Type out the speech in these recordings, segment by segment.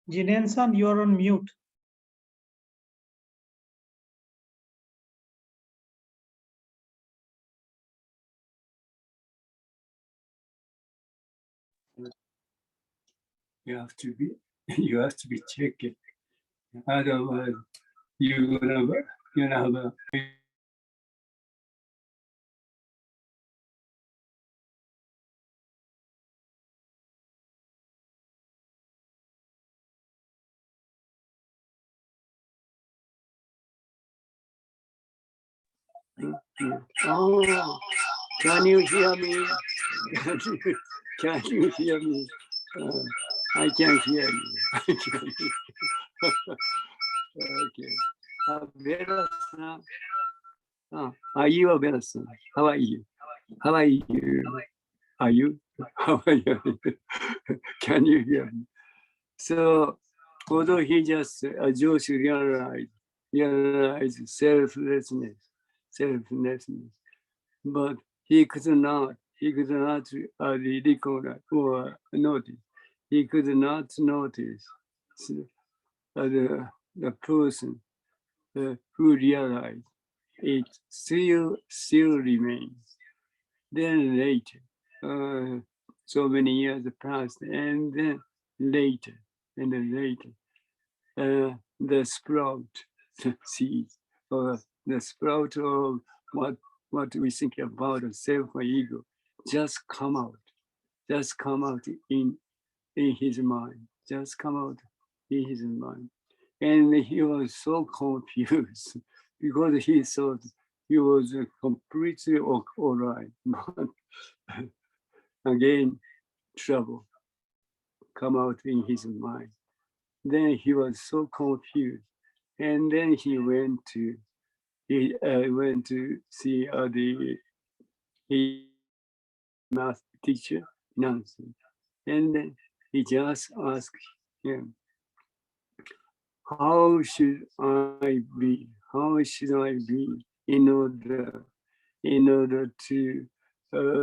Jinen-san, you are on mute. You have to be, you have to be checking. Otherwise, you're gonna have a oh, can you hear me? Can you hear me? I can hear you. I can hear you. Okay. Vera-san. Are you a Vera-san? How are you? How are you? Are you? How are you? Can you hear me? So, although he just realized selflessness, but he could not recognize or notice. He could not notice the person who realized it still remains. Then later, so many years passed, and then later, the sprout seeds, or the sprout of what we think about a self or ego, just come out in his mind, just come out in his mind. And he was so confused because he thought he was completely all right. But again, trouble come out in his mind. Then he was so confused. And then he went to see his math teacher, Nancy. And then he just asked him, how should I be? How should I be in order to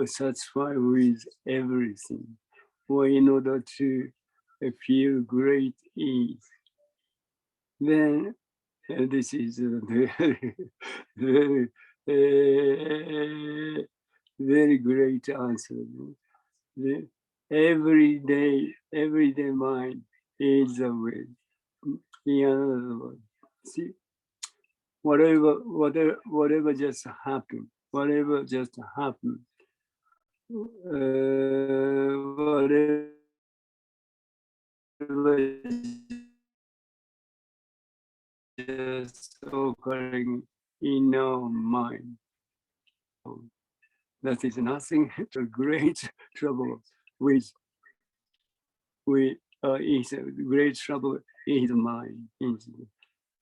satisfy with everything, or in order to feel great ease? Then this is a very, very great answer. The everyday mind is the way. In other words, see, whatever just happened, just occurring in our mind. That is nothing to great trouble with is a great trouble in his mind.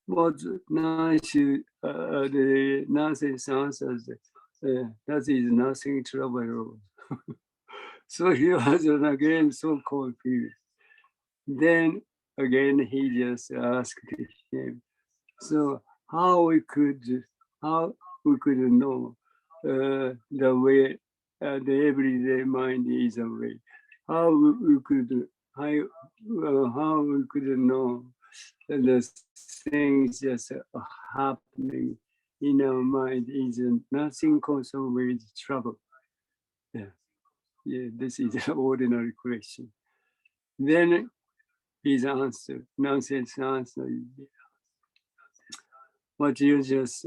But the nonsense answers that is nothing trouble at all. So he was again so confused. Then again he just asked him, so how we could know the way the everyday mind is a way? How we could know the things just happening in our mind is nothing concerned with trouble. Yeah, this is an ordinary question. Then his answer, nonsense answer, what you just,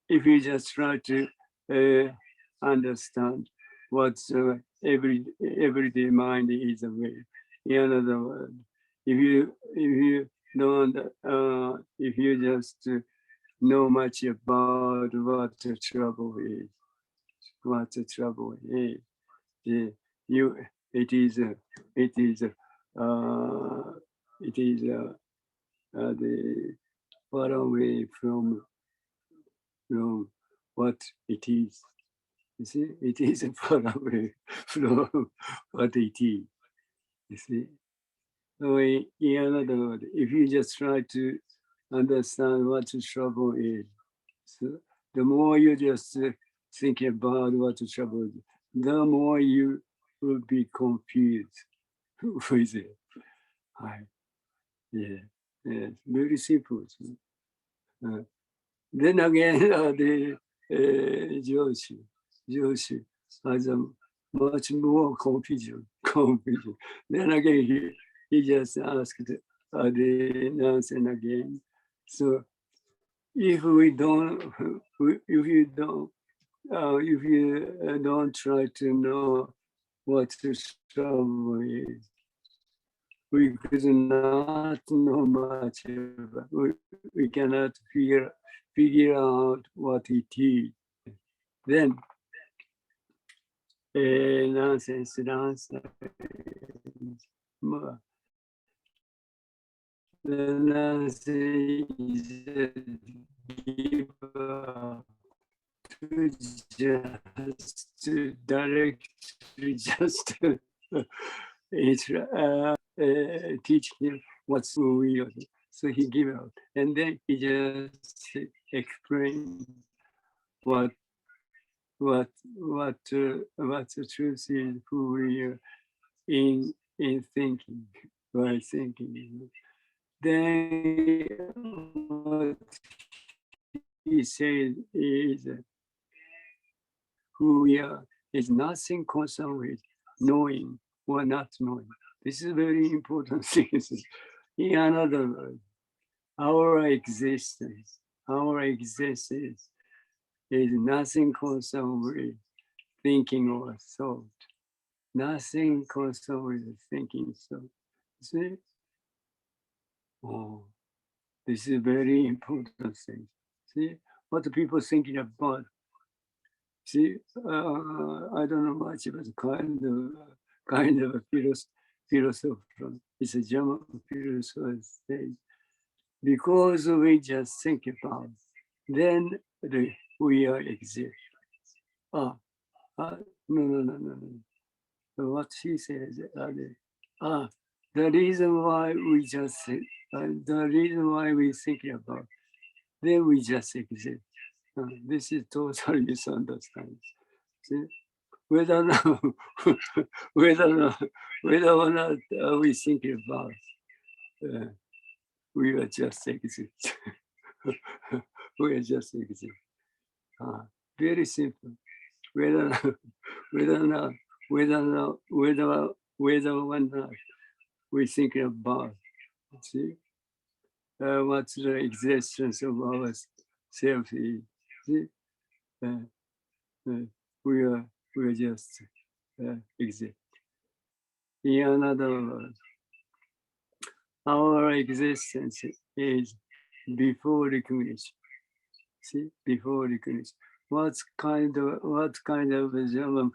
if you just try to understand what everyday mind is aware. In other words, if you don't, if you just know much about what the trouble is, you it is the far away from what it is. You see, it is far away from what it is. You see, so in other words, if you just try to understand what the trouble is, so the more you just think about what the trouble is, the more you will be confused with it. Right. Yeah, yeah, very simple. Then again, the Joshi has a much more confusion. Then again, he just asked the Nansen again. So if we don't, if you don't try to know what the trouble is, we could not know much about. We cannot figure out what it is. Then nonsense. The nonsense is give to just directly just teach him what's real. So he give out, and then he just explain what the truth is, who we are in thinking, by thinking. Then what he says is who we are is nothing concerned with knowing or not knowing. This is very important thing. In another word, our existence is nothing concerned with thinking or thought. Nothing concerned with thinking. So, see? Oh, this is a very important thing. See what the people thinking about. See, I don't know much about kind of a philosopher. It's a German philosopher says, because we just think about, then we are exist. No. What she says, the reason why we just the reason why we think about, then we just exist. This is totally misunderstanding. See? Whether or not, whether or not we think about, we are just exist. We are just exist. Very simple. Whether or not we think about, see, what's the existence of our self is. See, we are just exist. In another word, our existence is before recognition. See, before recognition. What kind of a German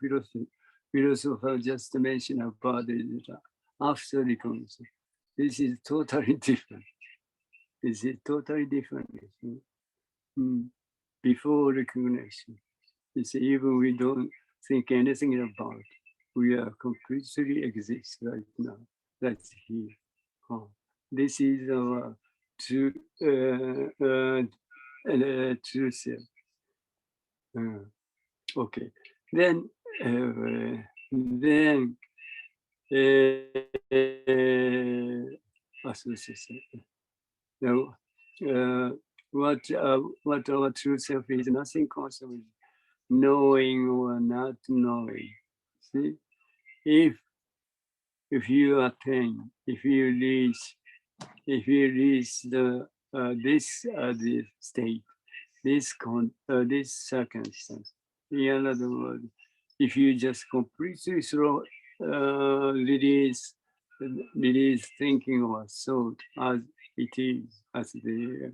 philosopher just mentioned about it after recognition? This is totally different. This is totally different. Before recognition, it's even we don't think anything about. We are completely exist right now. That's here. This is our true self. Okay. Then now, what our true self is, nothing concerned with knowing or not knowing. See, if you attain, if you reach the this state, this circumstance. In other words, if you just completely release thinking or thought as it is, as the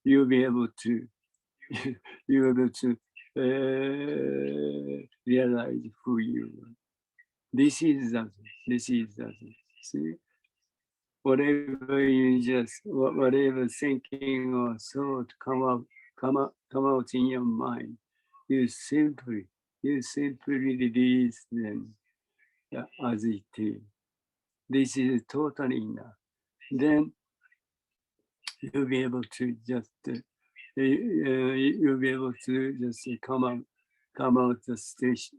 you'll be able to realize who you are. This is that. See, whatever thinking or thought come out in your mind, you simply release them as it is. This is totally enough. Then you'll be able to just come out the state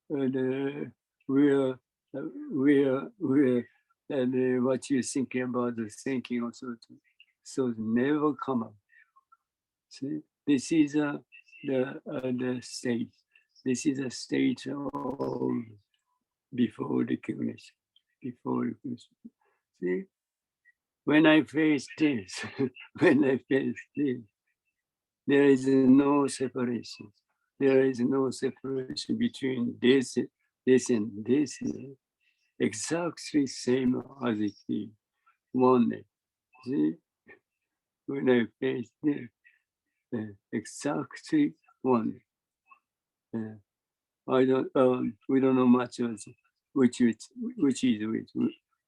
where and what you're thinking about the thinking also, so never come up. See, this is the state. This is a state of before recognition. Before recognition. See, when I face this, when I face this, there is no separation. There is no separation between this and this. Exactly same as it is. Oneness. See, when I face this, exactly one. I don't. We don't know much of which is which.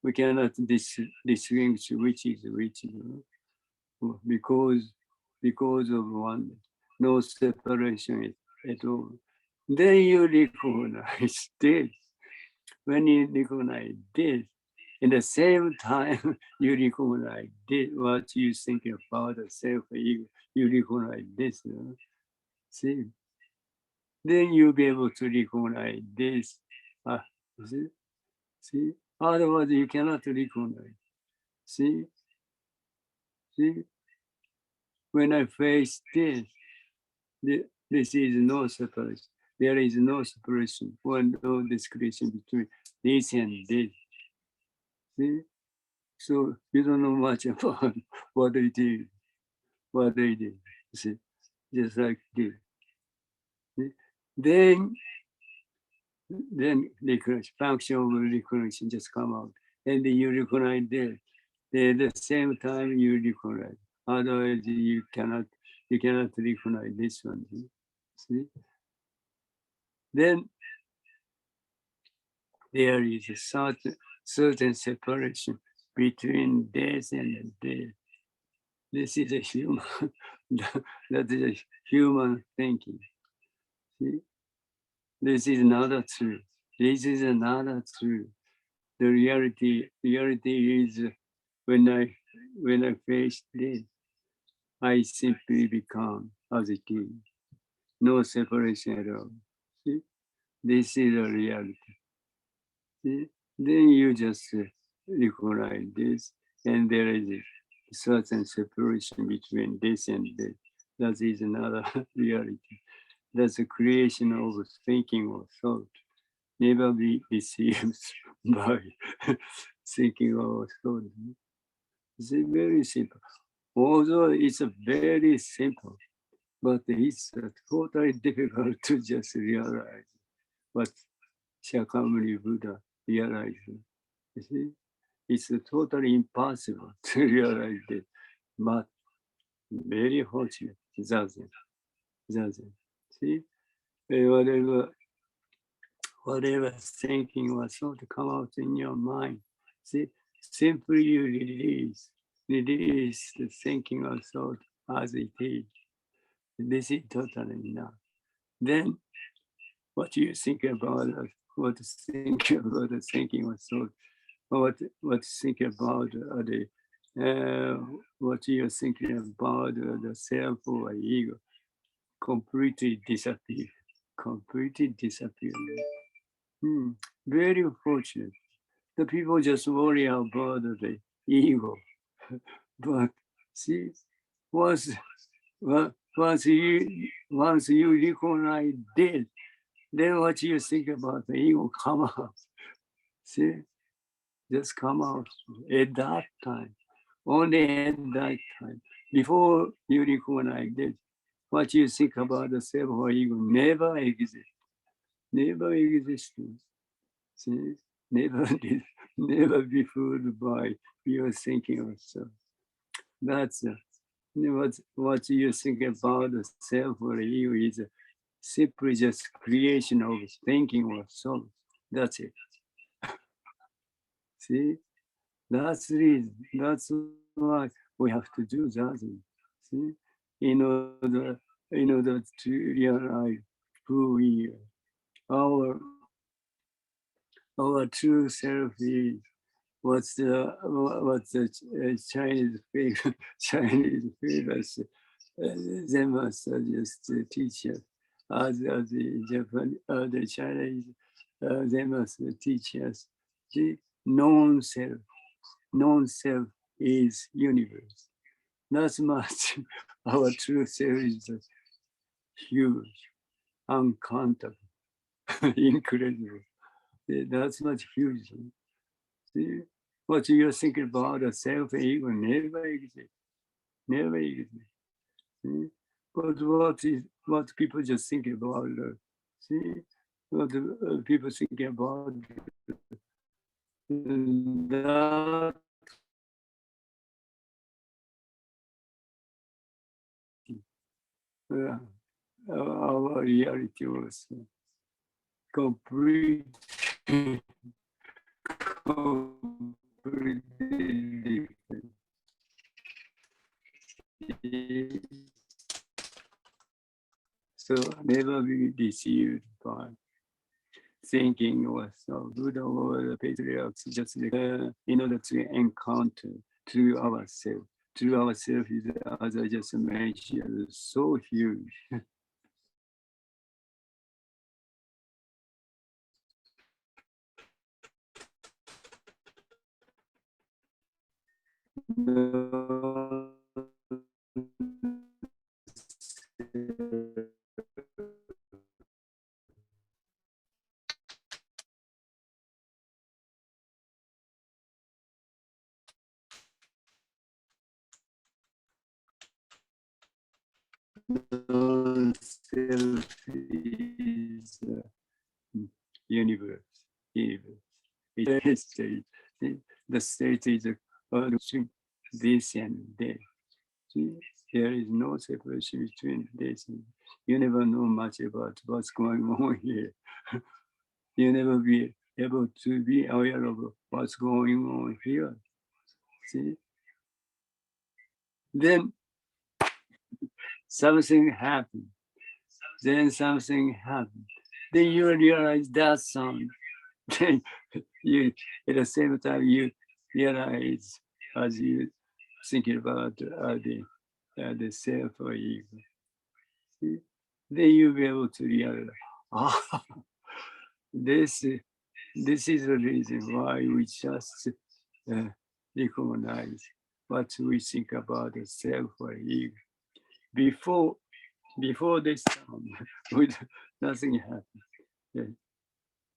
We cannot distinguish which is which, because of one. No separation at all. Then you recognize this. When you recognize this, in the same time you recognize this, what you think about the self ego, you recognize this. See, then you'll be able to recognize this. See, otherwise you cannot recognize. See, when I face this, this is no separation. There is no separation, or no distinction between this and this. See, so you don't know much about what it is, See, just like this. See? Then recognition, function of recognition just come out, and then you recognize that. At the same time you recognize. Otherwise you cannot recognize this one. See? Then there is a certain separation between this and this. This is a human, that is a human thinking. See? This is another truth. This is another truth. The reality is when I face this, I simply become as it is. No separation at all. See? This is a reality. See? Then you just recognize this, and there is a certain separation between this and this. That is another reality. That's a creation of thinking or thought. Never be deceived by thinking or thought. It's very simple. Although it's a very simple, but it's totally difficult to just realize what Shakyamuni Buddha realized. You see, it's totally impossible to realize it, but very fortunate. Zazen. See, whatever thinking was thought to come out in your mind. See, simply you release the thinking or thought as it is. This is totally enough. Then what you think about what think about the thinking or thought, what think about what you're thinking about the self or ego completely disappear. Completely disappear. Very fortunate. The people just worry about the ego. But see, once you recognize this, then what you think about the ego come out. See, just come out at that time. Only at that time. Before you recognize this, what you think about the self or ego never exists. Never existed. See, never did, never be fooled by your thinking of self. That's what you think about the self or ego is simply just creation of thinking or self. That's it. See, that's the reason. That's why we have to do that. See, in order to realize who we are. Our true self is what's the Chinese famous Zen master just teach us as the Japan the Chinese Zen master teach us. See, non-self. Non-self is universe. That's much our true self is huge, uncountable, incredible. That's much huge. See, what you're thinking about the self-ego never exists. Never exists. See? But what people just think about? See, what people think about that our reality was complete, completely different. So never be deceived by thinking was so good or the patriarchs just in order to encounter through ourselves. Through ourselves is, as I just mentioned, so huge. Self is universe. Universe. State. The state is between this and that. See, there is no separation between this and you never know much about what's going on here. You never be able to be aware of what's going on here. See? Then something happened. Then something happened. Then you realize that sound. Then you, at the same time, you realize as you thinking about the self or ego. See? Then you'll be able to realize, ah, this is the reason why we just recognize what we think about the self or ego. Before this time, nothing happened.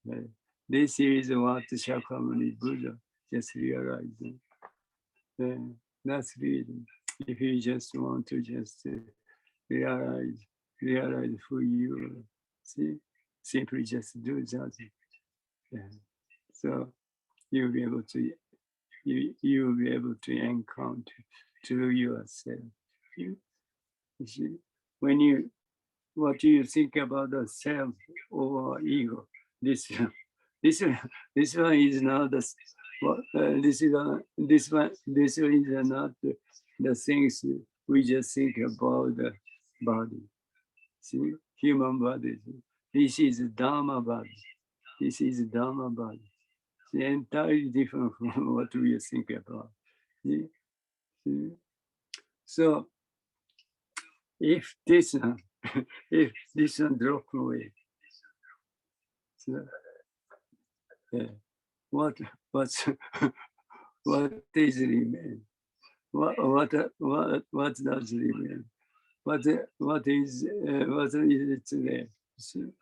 Yeah. This is what Shakyamuni Buddha just realized. That's the reason. If you just want to just realize who you are, see, simply just do that. Yeah. So you'll be able to you'll be able to encounter through yourself. You see, when what do you think about the self or ego? This this this one is not the this is this one is not the things we just think about the body. See, human body. This is Dharma body. This is Dharma body. It's entirely different from what we think about. See? See? So if this one, if this one drop away, so, what what's what is remain? What does remain? What is it today? See?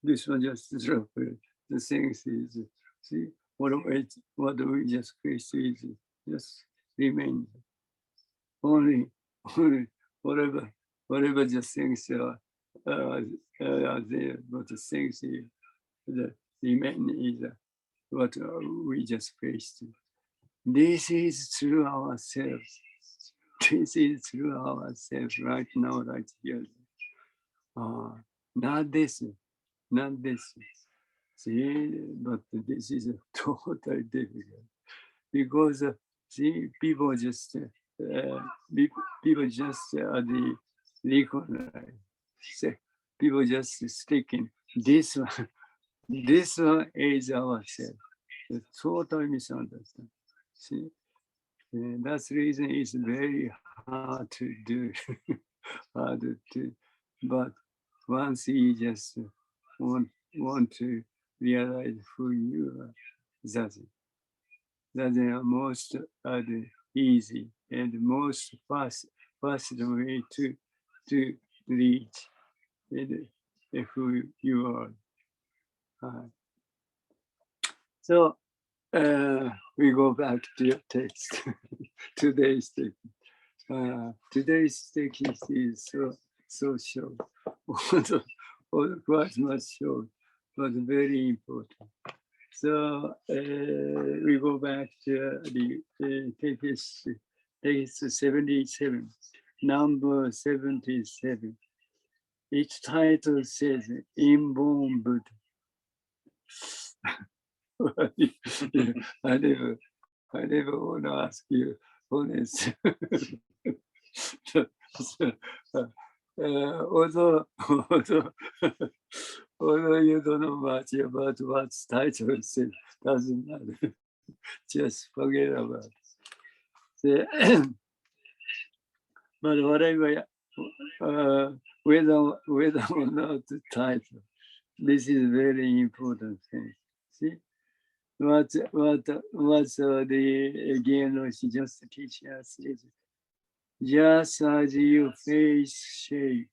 This one just drop it. The things is see what we just faced is just remain only whatever just things are there, but the things the remain is what we just faced. This is through ourselves. This is through ourselves right now, right here. Not this, not this. See, but this is totally difficult because see, people just people just the recognize. People just sticking this one. This one is ourselves. It's totally misunderstood. See, that's the reason it's very hard to do. Hard to, but once you just want to realize who you are. Zazen. Zazen are most easy and most fast way to reach and who you are. So we go back to your text. Today's text. Today's text is so short. Quite much short, but very important. So we go back to the text 77, number 77. Each title says Inborn Buddha. I never want to ask you honest. Although you don't know much about what title says, doesn't matter. Just forget about it. But whatever, whether or not the title, this is very important thing. See, what the again Roshi just teaching us is just as your face shape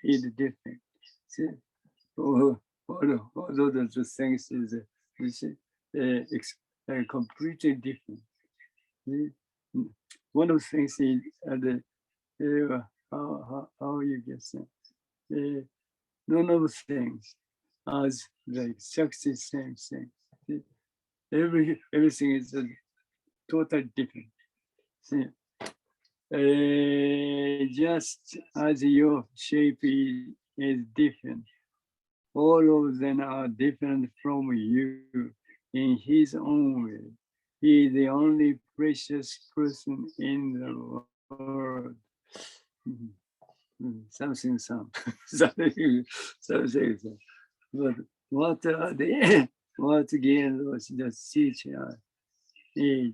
is different. See, all of the things is completely different. See? One of the things is how you get that. None of the things as like exactly same thing. See? Everything is totally different. See? Just as your shape is different, all of them are different from you in his own way. He is the only precious person in the world. Something. But what are the what again was the teacher is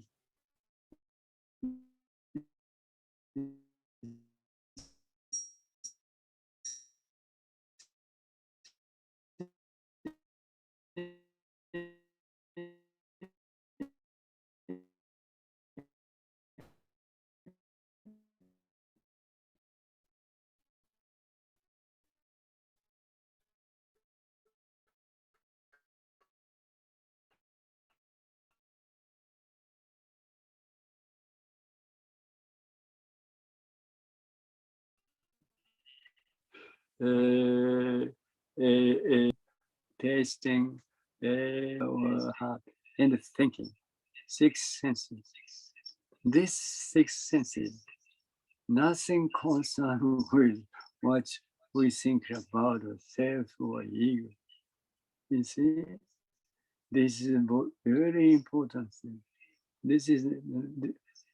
tasting our heart and thinking. 6 senses. These 6 senses, nothing concerned with what we think about self or ego. You see, this is a very important thing. This is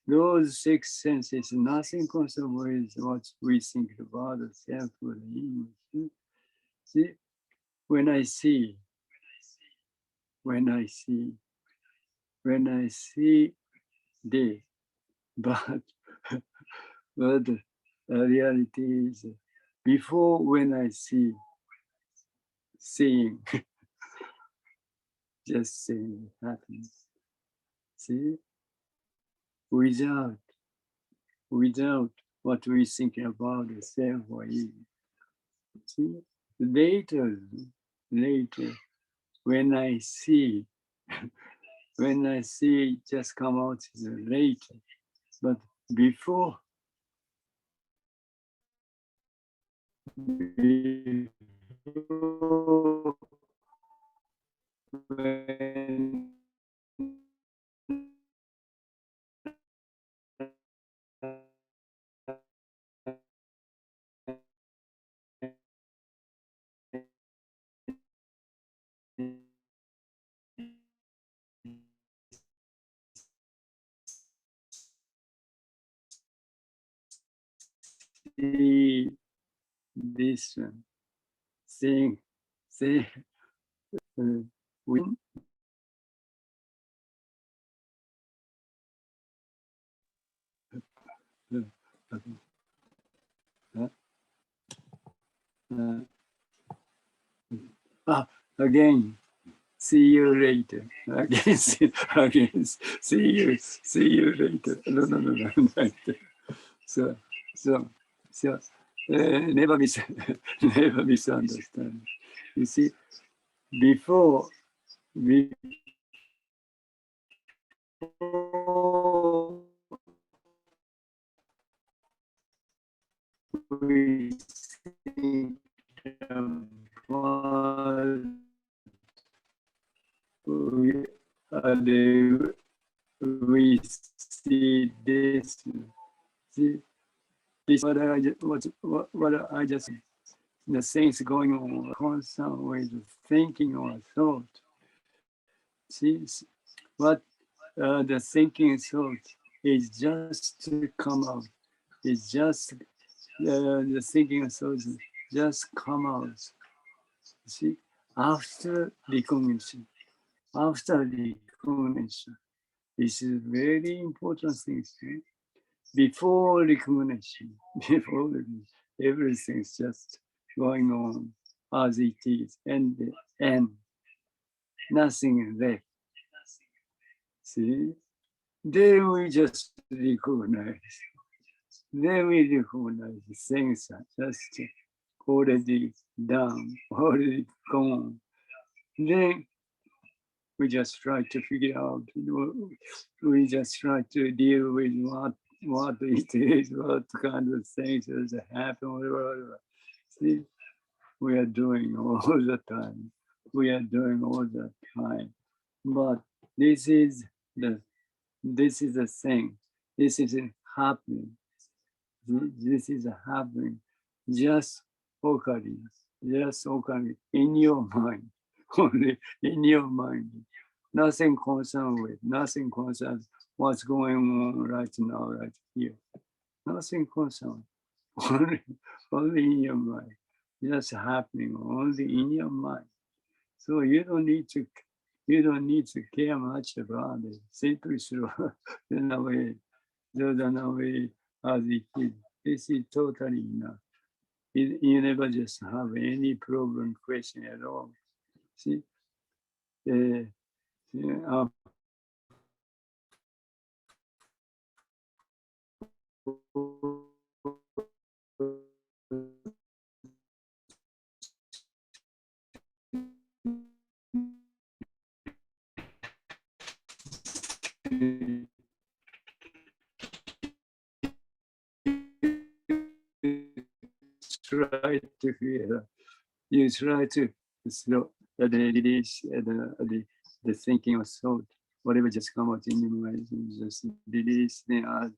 those 6 senses, nothing concerned with what we think about self or ego. See, when I see this, but the reality is before when I seeing, just seeing happens. See, without what we think about the self or ego. See, later, when I see just come out later, but before when see this one, see, we again, see you later. Again, again, see you later. No. So, so, never never misunderstand. You see, before we think about we see this. See, this what I just the things going on, constant ways of thinking or thought. See, what the thinking thought is just to come out. It's just the thinking thought just come out. See, after recognition, this is very important thing. Before recognition, everything's just going on as it is, and nothing left. See, then we just recognize. Then we recognize things are just already done, already gone. Then we just try to figure out, we just try to deal with what it is, what kind of things has happened, whatever. See, we are doing all the time. We are doing all the time. But this is the thing. This is happening. This is happening. Just occurring. Just occurring in your mind. Only in your mind. Nothing concerned with. Nothing concerned what's going on right now, right here. Nothing concerned. Only in your mind. Just happening only in your mind. So you don't need to care much about it. Simply throw it away. Throw them away as it is. This is totally enough. You never just have any problem, question at all. See, uh, try to feel, you try to slow the release the thinking or thought, whatever just come out in your mind, just release them as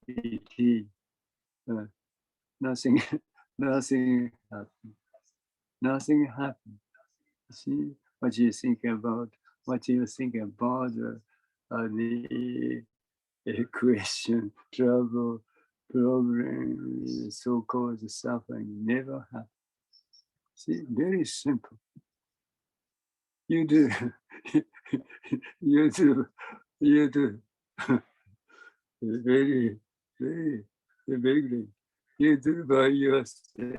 it is. Nothing, nothing happened. Nothing happened. See what you think about, the question, trouble, problem, so-called suffering never happened. See, very simple. You do, you do, you do. very, very, you do by yourself.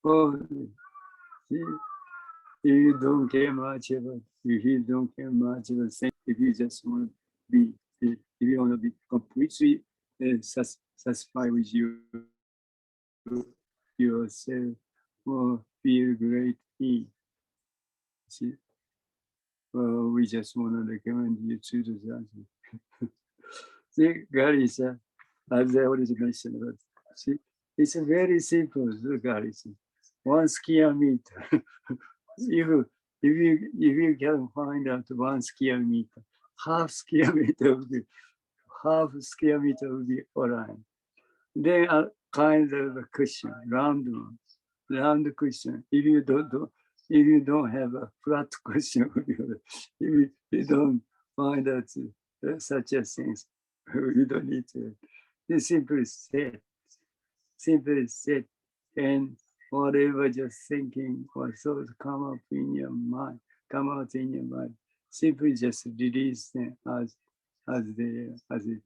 Oh, see, you don't care much about, if you don't care much about things, if you just want to be, if you want to be completely satisfied with yourself, or feel great ease. See, well, we just want to recommend you to do that. See, Gary-san, as I already mentioned, about, see, it's a very simple, Gary-san. 1 square meter. if you can find out 1 square meter, half square meter will be alright. Then a kind of a cushion, round cushion. If you don't, if you don't have a flat question, if you don't find out such a things, you don't need to. You simply sit, and whatever just thinking or thoughts come up in your mind, come out in your mind, simply just release them as it.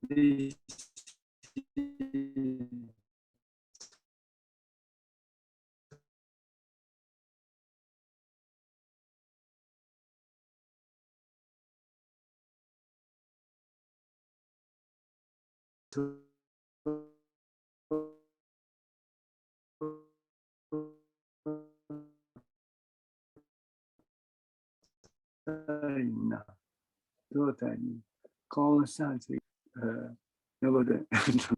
This totally constantly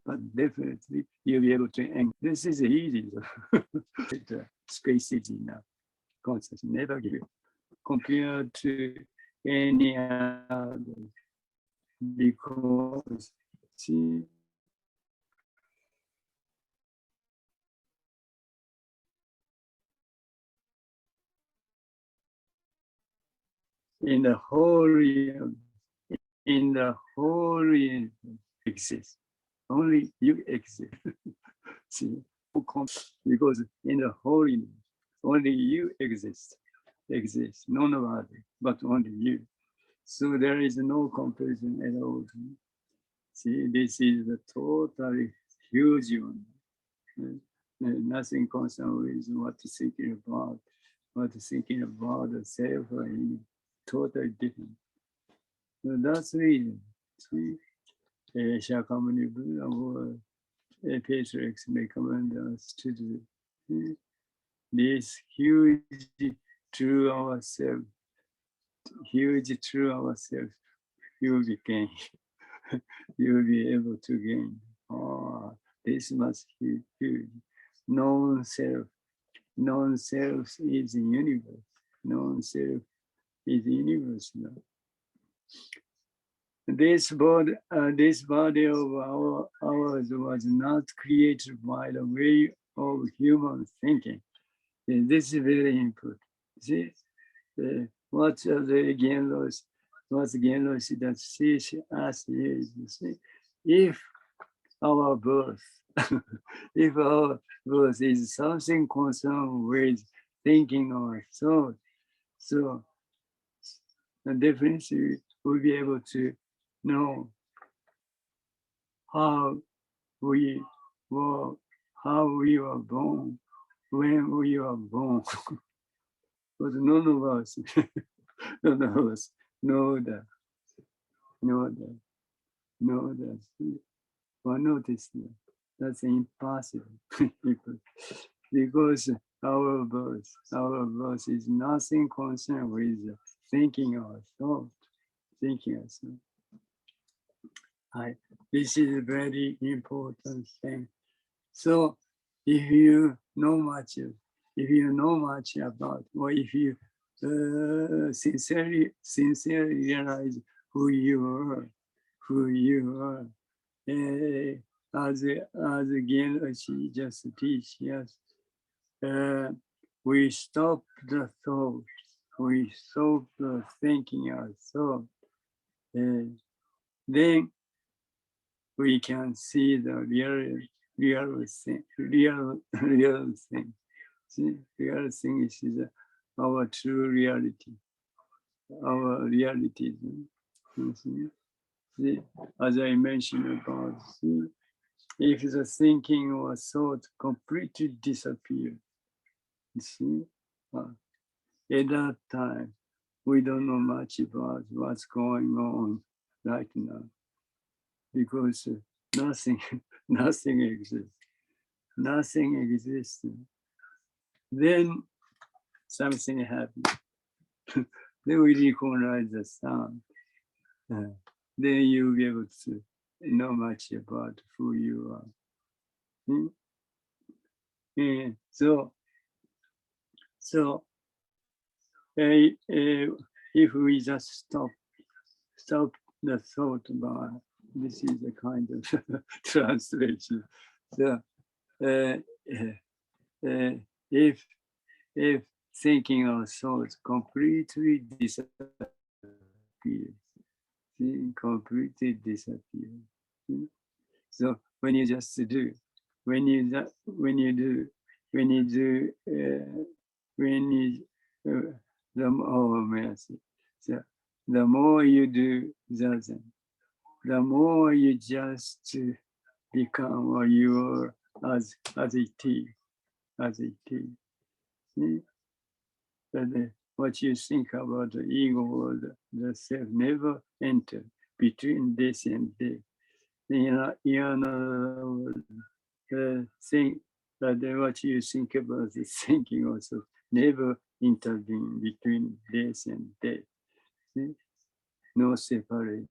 but definitely you'll be able to end. This is easy. Space is enough. Constantly never give it compared to any other because see in the whole realm, in the whole realm exists. Only you exist. See, because in the whole universe, only you exist, none of others, but only you. So there is no comparison at all. See, this is a totally huge one. Nothing concerned with what thinking about, the self, totally different. So that's the reason. See, Shakyamuni Buddha or Patriarchs recommend us to do this huge true ourselves, you will be gain. You will be able to gain. Oh, this must be huge. Non-self is the universe. Non-self is the universe now. This body of ours was not created by the way of human thinking. And this is very important. See, what's Genroshi that she asked is, if our birth, if our birth is something concerned with thinking or thought, so definitely we'll be able to know how we were born, when we were born. But none of us know that. Or notice that. That's impossible. Because our birth is nothing concerned with thinking or thought. This is a very important thing. So if you know much about, or if you sincerely realize who you are, as Genroshi just teach us, we stop the thought, we stop the thinking our thought, then we can see the real thing. See, real thing is our true reality, our reality. See, as I mentioned about, see, if the thinking or thought completely disappeared, see, at that time, we don't know much about what's going on right now, because nothing exists. Then something happens. Then we recognize the sound. Then you'll be able to know much about who you are. So if we just stop the thought about this is a kind of translation. So if thinking or thoughts completely disappears, completely disappears. So when you just do, when you do, the more you do zazen, the more you just become or you are as it is, as it is. See? But what you think about the ego or the self never enter between this and this. You know, think that what you think about the thinking also never intervene between this and that. See? No separate.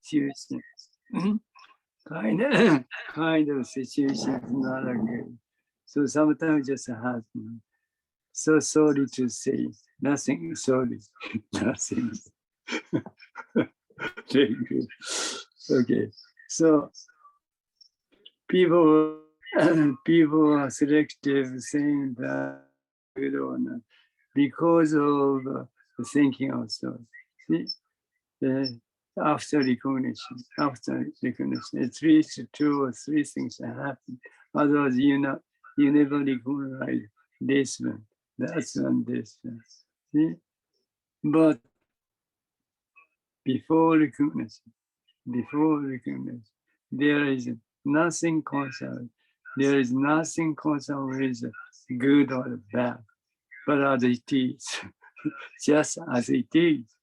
Situation. Kind of situation is not a good. So sometimes just happen. So sorry to say, nothing sorry, nothing. Very good. Okay, so people people are selective saying that good or not because of thinking also. See, after recognition, at least 2 or 3 things that happen. Otherwise, you never recognize this one, that's one, this one. See? But before recognition, there is nothing concerned. There is nothing concerned with good or bad, but as it is, just as it is.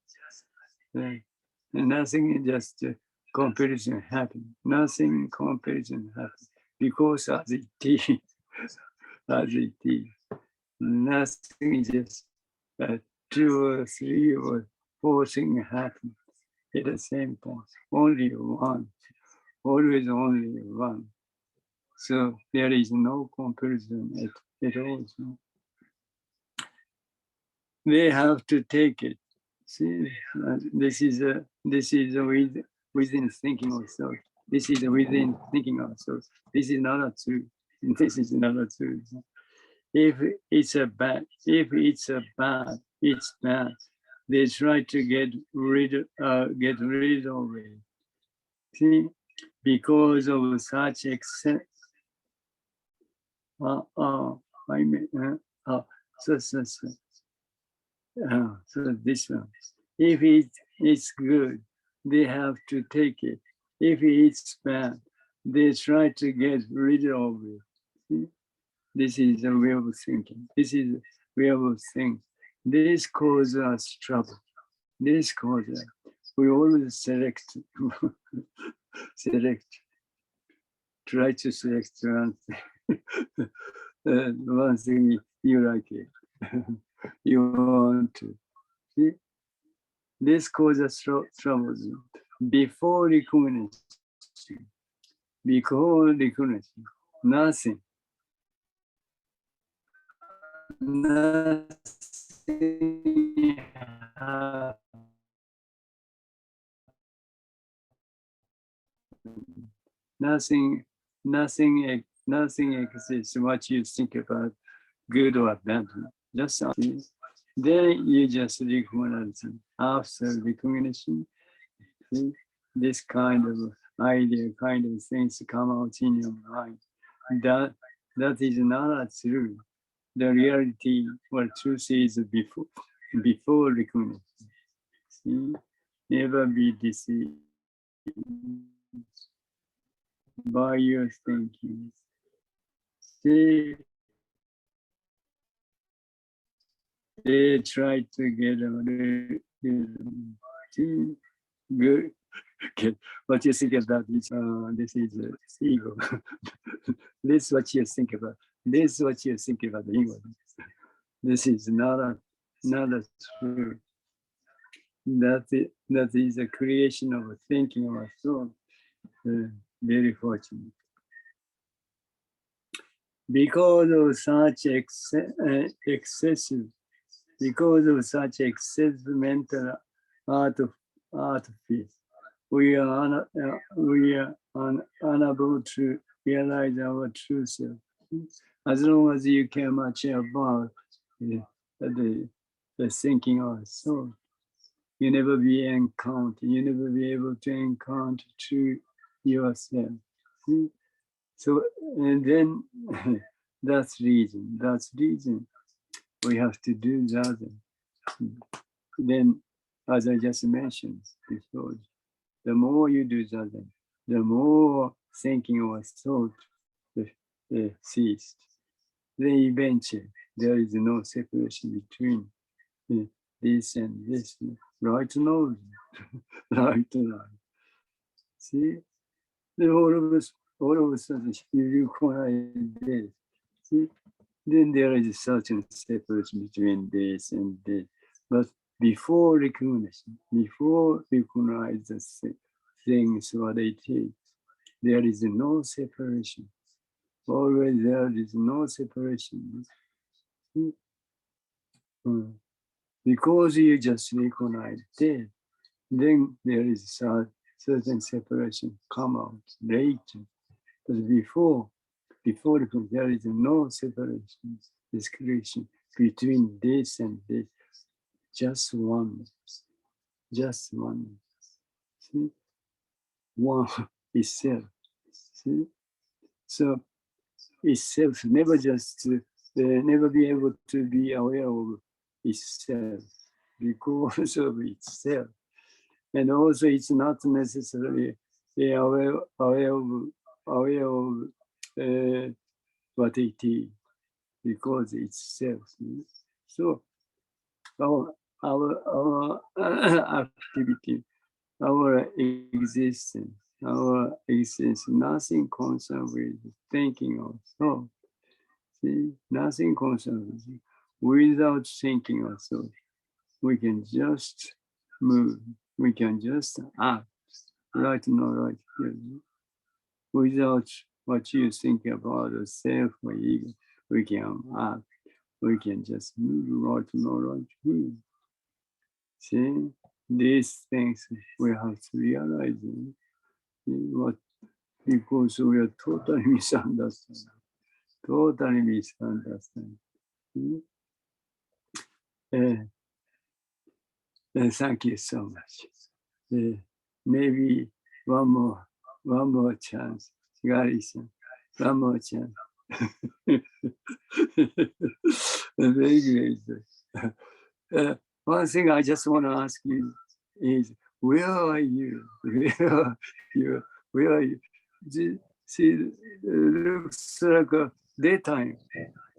Right? And nothing, just comparison happen. Nothing comparison happen because as it is, as it is. Nothing, just 2 or 3 or 4 things happen at the same time. Only one, always only one. So there is no comparison at all. So they have to take it. See, this is within thinking of self. This is within thinking of self. This is not a truth. This is not a truth. If it's a bad, it's bad. They try to get rid of it. See, because of such excess. I mean, so this one. If it's good, they have to take it. If it's bad, they try to get rid of it. See? This is a way of thinking. This is a way of thinking. This causes us trouble. This causes. We always select, try to select one thing. One thing you like it. You want to. See? This causes troubles before recognition. Before recognition, nothing. Nothing exists. What you think about, good or bad, just something. Then you just recognize it. After recognition, this kind of idea, kind of things come out in your mind. That is not true. The reality or truth is before recognition. See? Never be deceived by your thinking. See? They try to get good. Okay. What you think about this? This is ego. This is what you think about. This is what you think about the ego. This is not a true. That is a creation of a thinking of a soul. Very fortunate. Because of such excessive mental artifice, we are unable to realize our true self. As long as you care much about the thinking of soul, you never be able to encounter true yourself. See? So, and then that's reason we have to do that. Then, as I just mentioned before, the more you do that, the more thinking or thought ceased. Then eventually, there is no separation between this and this, right or no, right or right. See, then all of a sudden, you recognize this. See, then there is a certain separation between this and this. But before recognition, before recognize the things what it is, there is no separation. Always there is no separation. Because you just recognize this, then there is a certain separation come out later. But before there is no separation, discretion between this and this, just one. See? One itself. See? So itself never be able to be aware of itself because of itself. And also it's not necessarily aware of what it is because it's self. So our activity, our existence, nothing concerned with thinking of thought. See, nothing concerned with it. Without thinking of thought, we can just move. We can just act. Right now, right here. Without what you think about the self or ego, we can act. we can just move right here. See, these things we have to realize what, because we are totally misunderstanding. Totally misunderstanding. Thank you so much. Maybe one more chance. Gary-san, one more chance. Very great. One thing I just want to ask you is, where are you? Where are you? See, looks like a daytime.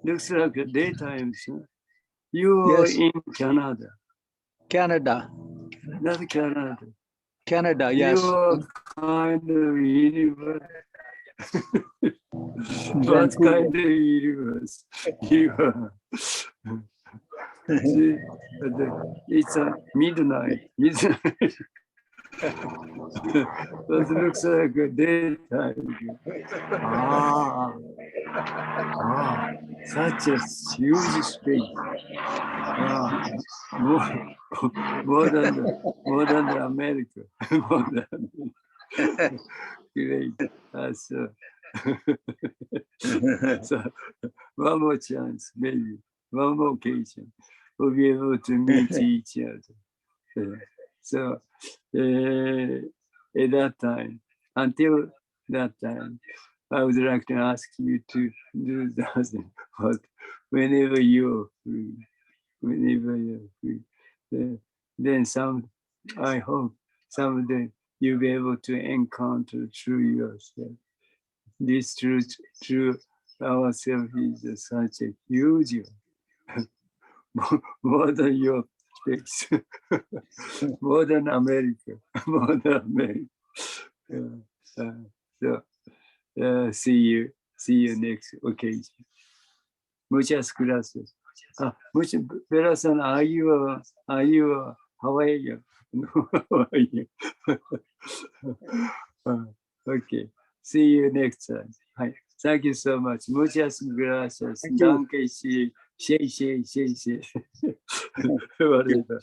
Looks like a daytime. So you are in Canada. Canada. Not Canada. Canada, yes. You are kind of universe. What kind of universe? You are. See, it's a midnight. But it looks like a daytime. Such a huge space. More than America. Great. So one more chance, maybe one more occasion, we'll be able to meet each other. So at that time, until that time, I would like to ask you to do that, but whenever you're free, then I hope someday you'll be able to encounter through yourself. This true ourselves is such a huge, more than your space, more than America, So see you next occasion. Muchas gracias. Vera-san, are you Hawaiian? How are you? Okay. See you next time. Hi. Thank you so much. Muchas gracias. Danke, Whatever.